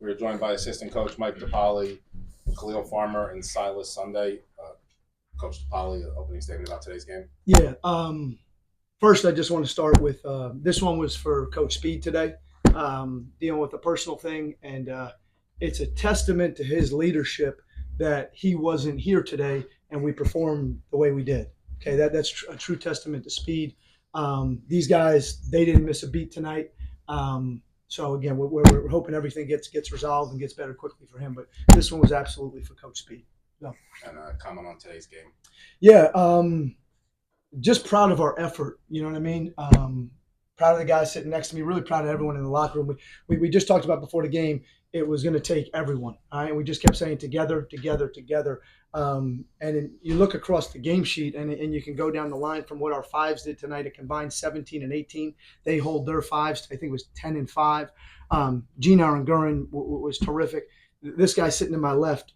We were joined by assistant coach Mike DePauli, Khalil Farmer, and Silas Sunday. Coach DePauli, opening statement about today's game. Yeah. First, I just want to start with this one was for Coach Speed today, dealing with a personal thing, and it's a testament to his leadership that he wasn't here today and we performed the way we did. Okay, that's a true testament to Speed. These guys, they didn't miss a beat tonight. So again, we're hoping everything gets resolved and gets better quickly for him. But this one was absolutely for Coach Speed. So. And comment on today's game. Yeah. Just proud of our effort. You know what I mean? Proud of the guys sitting next to me. Really proud of everyone in the locker room. We just talked about before the game. It was going to take everyone. All right? And we just kept saying together, together, together. And you look across the game sheet, and you can go down the line from what our fives did tonight. A combined 17 and 18. They hold their fives. I think it was 10 and 5. Gene Aranguren was terrific. This guy sitting to my left.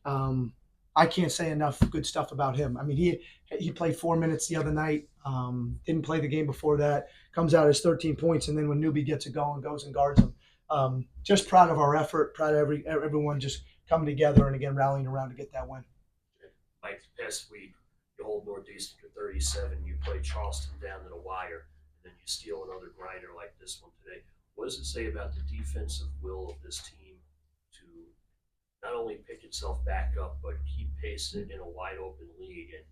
I can't say enough good stuff about him. I mean, he played 4 minutes the other night. Didn't play the game before that. Comes out as 13 points, and then when Newbie gets it going, goes and guards him. Just proud of our effort. Proud of everyone just coming together and again rallying around to get that win. Mike, past week you hold Northeastern to 37. You play Charleston down to the wire, and then you steal another grinder like this one today. What does it say about the defensive will of this team to not only pick itself back up, but keep pace in a wide open league and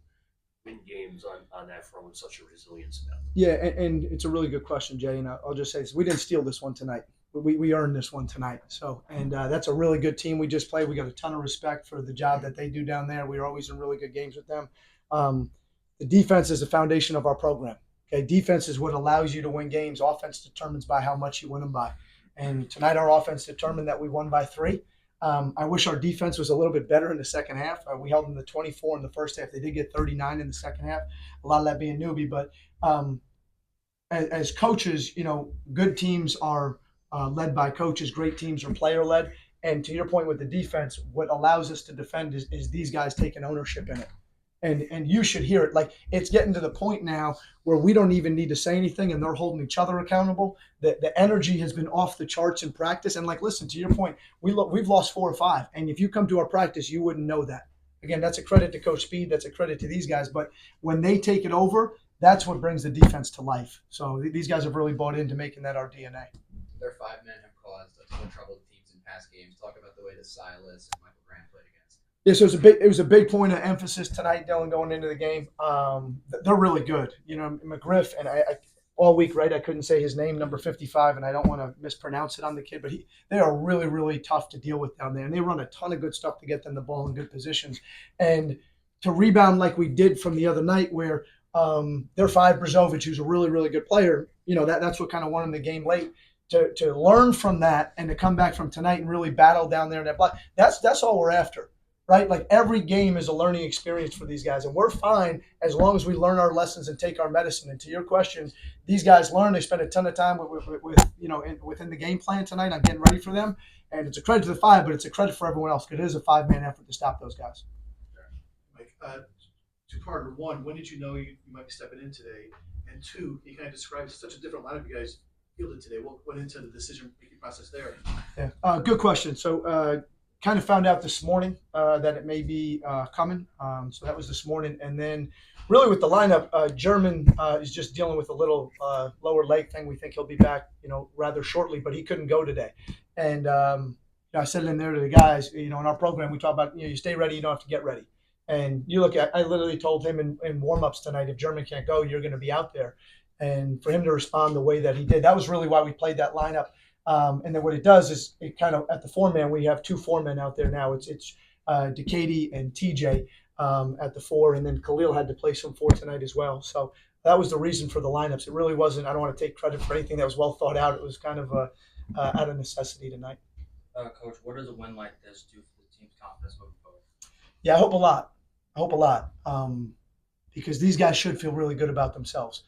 win games on that front with such a resilience about them? Yeah, and it's a really good question, Jay. And I'll just say this: we didn't steal this one tonight. We earned this one tonight. So, and that's a really good team we just played. We got a ton of respect for the job that they do down there. We are always in really good games with them. The defense is the foundation of our program. Okay, defense is what allows you to win games. Offense determines by how much you win them by. And tonight, our offense determined that we won by 3. I wish our defense was a little bit better in the second half. We held them to 24 in the first half. They did get 39 in the second half. A lot of that being Newbie, but as coaches, good teams are led by coaches. Great teams are player-led. And to your point with the defense, what allows us to defend is these guys taking ownership in it. And you should hear it. Like, it's getting to the point now where we don't even need to say anything, and they're holding each other accountable. The energy has been off the charts in practice. And, like, listen, to your point, we've lost 4 or 5. And if you come to our practice, you wouldn't know that. Again, that's a credit to Coach Speed. That's a credit to these guys. But when they take it over, that's what brings the defense to life. So these guys have really bought into making that our DNA. Their 5 men have caused a ton of trouble to teams in past games. Talk about the way that Silas and Michael Graham played against. Yeah, so it was a big point of emphasis tonight, Dylan, going into the game. They're really good. McGriff, and I all week, right, I couldn't say his name, number 55, and I don't want to mispronounce it on the kid, but they are really, really tough to deal with down there. And they run a ton of good stuff to get them the ball in good positions. And to rebound like we did from the other night where their 5, Brazovic, who's a really, really good player, that's what kind of won them the game late. To learn from that and to come back from tonight and really battle down there in that block, that's all we're after, right? Like, every game is a learning experience for these guys, and we're fine as long as we learn our lessons and take our medicine. And to your question, these guys learn. They spend a ton of time within the game plan tonight. I'm getting ready for them, and it's a credit to the 5, but it's a credit for everyone else because it is a 5-man effort to stop those guys. Mike, 2-parter. 1, when did you know you might be stepping in today? And 2, you kind of described such a different lineup you guys fielded today. What went into the decision-making process there? Yeah, good question. So kind of found out this morning that it may be coming. So that was this morning. And then really with the lineup, German is just dealing with a little lower leg thing. We think he'll be back, rather shortly, but he couldn't go today. And I said it in there to the guys, in our program, we talk about, you stay ready, you don't have to get ready. And you look at, I literally told him in warm-ups tonight, if German can't go, you're going to be out there. And for him to respond the way that he did, that was really why we played that lineup. And then what it does is it kind of, at the 4-man, we have 2 4-men out there now. It's Decady and TJ at the 4, and then Khalil had to play some 4 tonight as well. So that was the reason for the lineups. It really wasn't, I don't want to take credit for anything that was well thought out. It was kind of out of necessity tonight. Coach, what does a win like this do for the team's confidence moving forward? Yeah, I hope a lot. Because these guys should feel really good about themselves.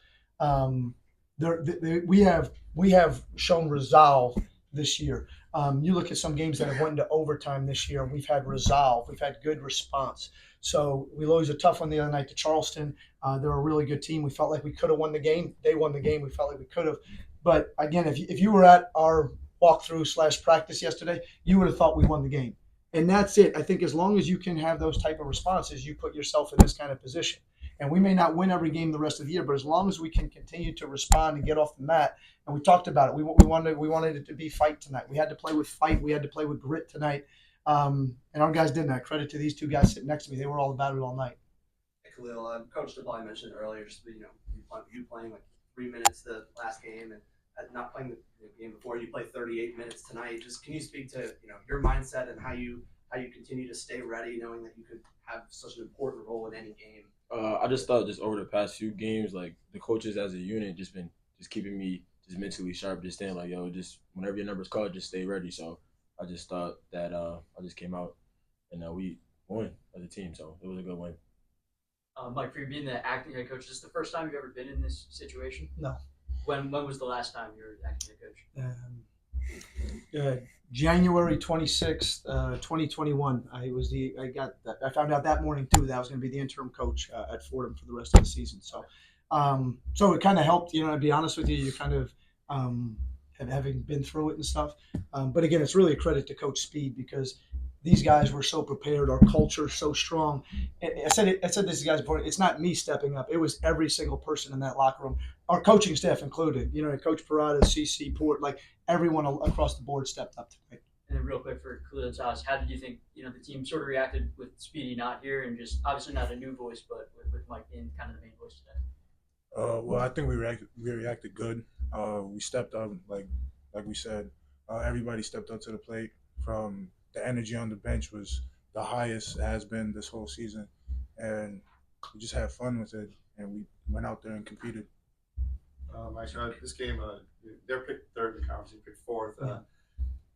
We have shown resolve this year. You look at some games that have went into overtime this year, and we've had resolve. We've had good response. So we lose a tough one the other night to Charleston. They're a really good team. We felt like we could have won the game. They won the game. We felt like we could have. But again, if you were at our walkthrough / practice yesterday, you would have thought we won the game. And that's it. I think as long as you can have those type of responses, you put yourself in this kind of position. And we may not win every game the rest of the year, but as long as we can continue to respond and get off the mat, and we talked about it, we wanted it to be fight tonight. We had to play with fight. We had to play with grit tonight. And our guys did that. Credit to these two guys sitting next to me. They were all about it all night. Khalil, Coach DePaul mentioned earlier, just you playing like 3 minutes the last game and not playing the game before. You played 38 minutes tonight. Just can you speak to your mindset and how you continue to stay ready, knowing that you could have such an important role in any game? I just thought just over the past few games, like the coaches as a unit just been just keeping me just mentally sharp, just staying like, yo, just whenever your number's called, just stay ready. So I just thought that I just came out and we won as a team, so it was a good win. Mike, for you being the acting head coach, is this the first time you've ever been in this situation? No. When was the last time you were acting head coach? January 26th, 2021. I found out that morning too that I was going to be the interim coach at Fordham for the rest of the season. So, so it kind of helped. To be honest with you, you kind of having been through it and stuff. But again, it's really a credit to Coach Speed because these guys were so prepared. Our culture is so strong. I said this to these guys before. It's not me stepping up. It was every single person in that locker room, our coaching staff included. Coach Parada, CC, Port, like everyone across the board stepped up tonight. And then real quick for Khalil's house, how did you think the team sort of reacted with Speedy not here and just obviously not a new voice, but with Mike being kind of the main voice today? Well, I think we reacted good. We stepped up, like we said. Everybody stepped up to the plate. From the energy on the bench was the highest it has been this whole season, and we just had fun with it. And we went out there and competed. This game, they're picked third in the conference. You picked fourth.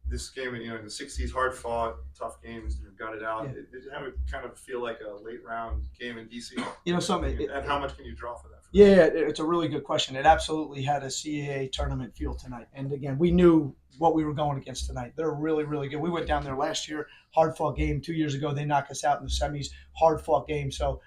This game, in the '60s, hard fought, tough games, got it out. Yeah. It had kind of feel like a late round game in DC. And how much can you draw for that? Yeah, it's a really good question. It absolutely had a CAA tournament feel tonight. And again, we knew what we were going against tonight. They're really, really good. We went down there last year, hard-fought game. 2 years ago, they knocked us out in the semis, hard-fought game. So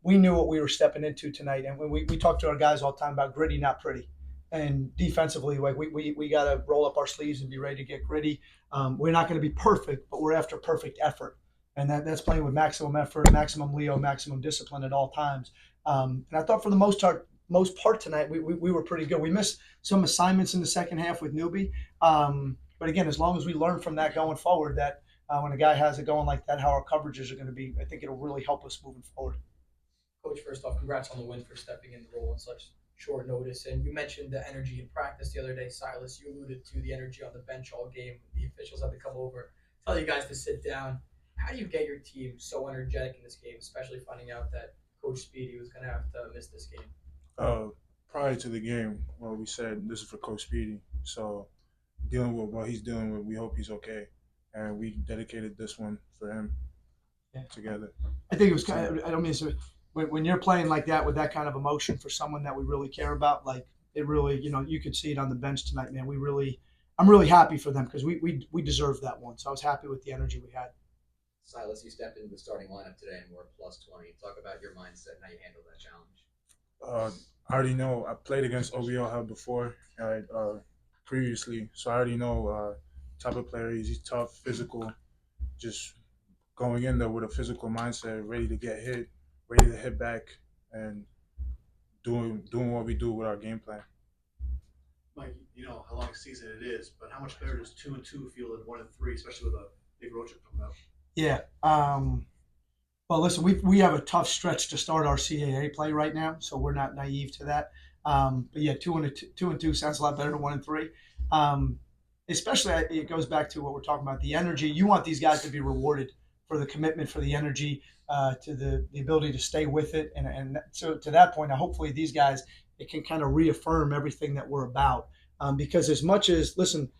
we knew what we were stepping into tonight. And when we talk to our guys all the time about gritty, not pretty. And defensively, like we got to roll up our sleeves and be ready to get gritty. We're not going to be perfect, but we're after perfect effort. And that's playing with maximum effort, maximum Leo, maximum discipline at all times. And I thought for the most part tonight, we were pretty good. We missed some assignments in the second half with Newbie. But again, as long as we learn from that going forward, that when a guy has it going like that, how our coverages are going to be, I think it'll really help us moving forward. Coach, first off, congrats on the win for stepping in the role on such short notice. And you mentioned the energy in practice the other day, Silas. You alluded to the energy on the bench all game. The officials had to come over, tell you guys to sit down. How do you get your team so energetic in this game, especially finding out that Coach Speedy was going to have to miss this game? Prior to the game, we said this is for Coach Speedy. So dealing with what he's dealing with, we hope he's okay. And we dedicated this one for him together. I think it was kind of, I don't mean to, when you're playing like that with that kind of emotion for someone that we really care about, like it really, you could see it on the bench tonight, man. I'm really happy for them because we deserved that one. So I was happy with the energy we had. Silas, you stepped into the starting lineup today and were plus 20. Talk about your mindset and how you handled that challenge. I already know I played against OBL Hub before, previously, so I already know type of player he's tough, physical, just going in there with a physical mindset, ready to get hit, ready to hit back, and doing what we do with our game plan. Mike, you know how long a season it is, but how much better does 2-2 feel than 1-3, especially with a big road trip coming up? Yeah. Well, listen, we have a tough stretch to start our CAA play right now, so we're not naive to that. But yeah, 2-2 sounds a lot better than 1-3. Especially, it goes back to what we're talking about, the energy. You want these guys to be rewarded for the commitment, for the energy, to the ability to stay with it. And so to that point, hopefully these guys, it can kind of reaffirm everything that we're about. Because as much as, listen,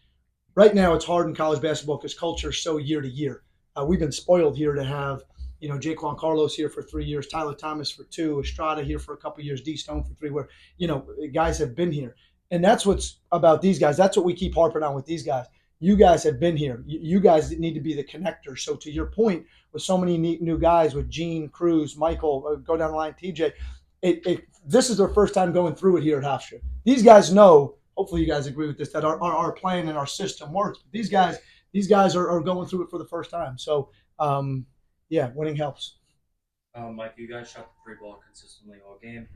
right now it's hard in college basketball because culture is so year to year. We've been spoiled here to have, Jaquan Carlos here for 3 years, Tyler Thomas for 2, Estrada here for a couple of years, D Stone for 3, where, guys have been here. And that's what's about these guys. That's what we keep harping on with these guys. You guys have been here. You guys need to be the connectors. So to your point, with so many new guys, with Gene, Cruz, Michael, go down the line, TJ, this is their first time going through it here at Hofstra. These guys know, hopefully you guys agree with this, that our plan and our system works. But these guys are going through it for the first time. So yeah, winning helps. Mike, you guys shot the free ball consistently all game.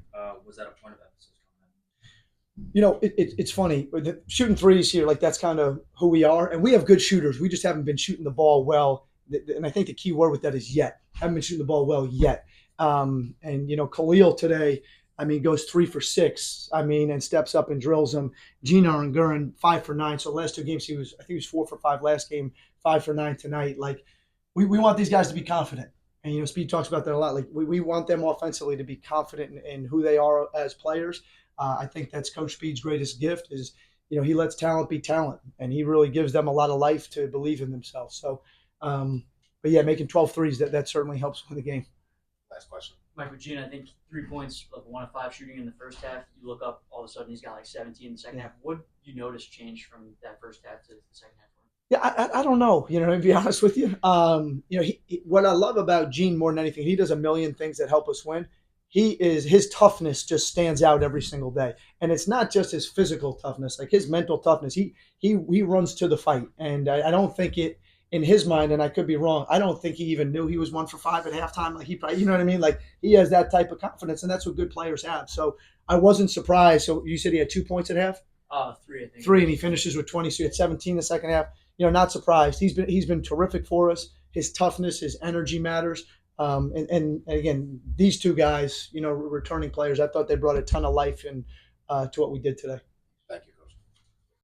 Was that a point of emphasis coming in? You know, it's funny. Shooting threes here, like that's kind of who we are. And we have good shooters. We just haven't been shooting the ball well. And I think the key word with that is yet. Haven't been shooting the ball well yet. And, you know, Khalil today, I mean, goes 3 for 6. I mean, and steps up and drills them. Gina and Gurin, 5 for 9. So last 2 games, I think he was 4 for 5 last game, 5 for 9 tonight. Like, we want these guys to be confident. And, you know, Speed talks about that a lot. Like, we want them offensively to be confident in who they are as players. I think that's Coach Speed's greatest gift is, you know, he lets talent be talent. And he really gives them a lot of life to believe in themselves. So, but, yeah, making 12 threes, that certainly helps win the game. Last question. Mike Regina, I think 3 points of 1 of 5 shooting in the first half. You look up, all of a sudden he's got like 17 in the second half. What you notice change from that first half to the second half? Yeah, I don't know. You know, to be honest with you, you know, what I love about Gene more than anything, he does a million things that help us win. His toughness just stands out every single day, and it's not just his physical toughness, like his mental toughness. He runs to the fight, and I don't think it in his mind, and I could be wrong. I don't think he even knew he was 1 for 5 at halftime. Like he probably, you know what I mean? Like he has that type of confidence, and that's what good players have. So I wasn't surprised. So you said he had 2 points at half? 3, I think. 3, and he finishes with 20. So he had 17 in the second half. You know, not surprised. He's been terrific for us. His toughness, his energy matters. And again, these 2 guys, you know, returning players, I thought they brought a ton of life in to what we did today.